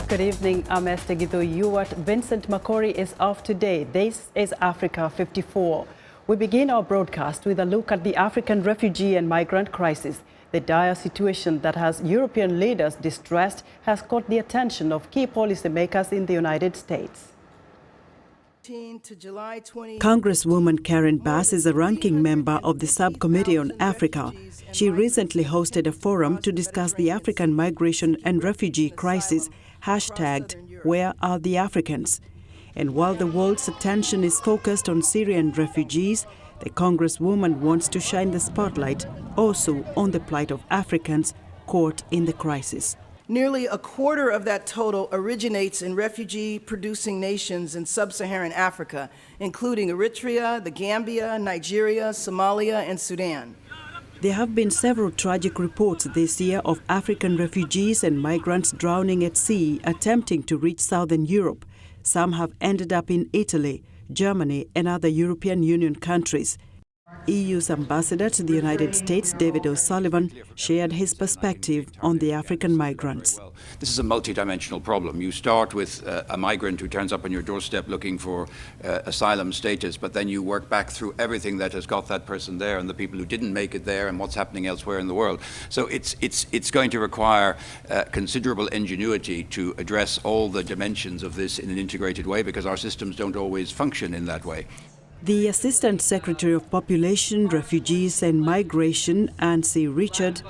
Good evening, I'm Esther Githui-Ewart. Vincent Makori is off today. This is Africa 54. We begin our broadcast with a look at the African refugee and migrant crisis. The dire situation that has European leaders distressed has caught the attention of key policymakers in the United States. Congresswoman Karen Bass is a ranking member of the Subcommittee on Africa. She recently hosted a forum to discuss the African migration and refugee crisis, hashtagged Where Are the Africans? And while the world's attention is focused on Syrian refugees, the Congresswoman wants to shine the spotlight also on the plight of Africans caught in the crisis. Nearly a quarter of that total originates in refugee-producing nations in sub-Saharan Africa, including Eritrea, the Gambia, Nigeria, Somalia, and Sudan. There have been several tragic reports this year of African refugees and migrants drowning at sea attempting to reach southern Europe. Some have ended up in Italy, Germany, and other European Union countries. EU's ambassador to the United States, David O'Sullivan, shared his perspective on the African migrants. This is a multidimensional problem. You start with a migrant who turns up on your doorstep looking for asylum status, but then you work back through everything that has got that person there and the people who didn't make it there and what's happening elsewhere in the world. So it's going to require considerable ingenuity to address all the dimensions of this in an integrated way, because our systems don't always function in that way. The Assistant Secretary of Population, Refugees and Migration, Nancy Richard,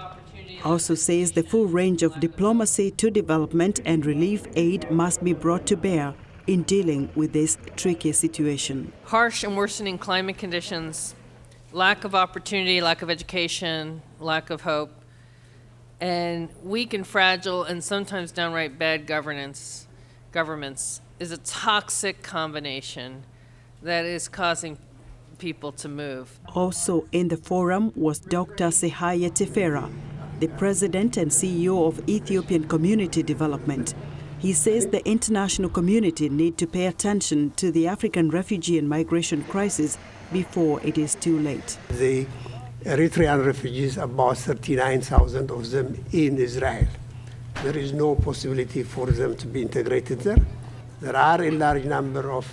also says the full range of diplomacy to development and relief aid must be brought to bear in dealing with this tricky situation. Harsh and worsening climate conditions, lack of opportunity, lack of education, lack of hope, and weak and fragile and sometimes downright bad governments is a toxic combination that is causing people to move. Also in the forum was Dr. Sehaya Tefera, the president and CEO of Ethiopian Community Development. He says the international community need to pay attention to the African refugee and migration crisis before it is too late. The Eritrean refugees, about 39,000 of them in Israel. There is no possibility for them to be integrated there. There are a large number of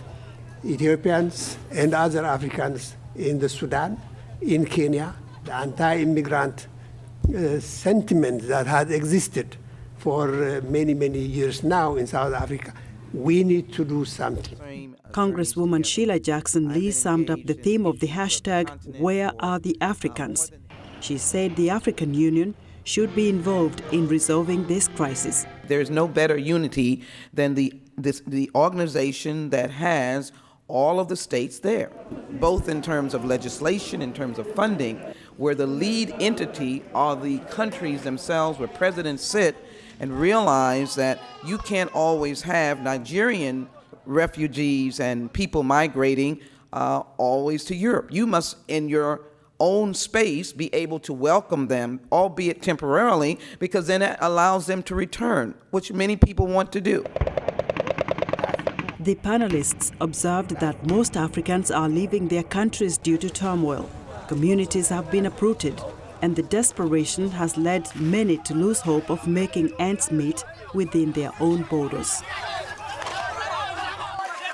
Ethiopians and other Africans in the Sudan, in Kenya. The anti-immigrant sentiment that had existed for many, many years now in South Africa, we need to do something. Congresswoman Sheila Jackson-Lee summed up the theme of the hashtag, Where Are the Africans? She said the African Union should be involved in resolving this crisis. There is no better unity than the organization that has all of the states there, both in terms of legislation, in terms of funding, where the lead entity are the countries themselves, where presidents sit and realize that you can't always have Nigerian refugees and people migrating always to Europe. You must, in your own space, be able to welcome them, albeit temporarily, because then it allows them to return, which many people want to do. The panelists observed that most Africans are leaving their countries due to turmoil. Communities have been uprooted, and the desperation has led many to lose hope of making ends meet within their own borders.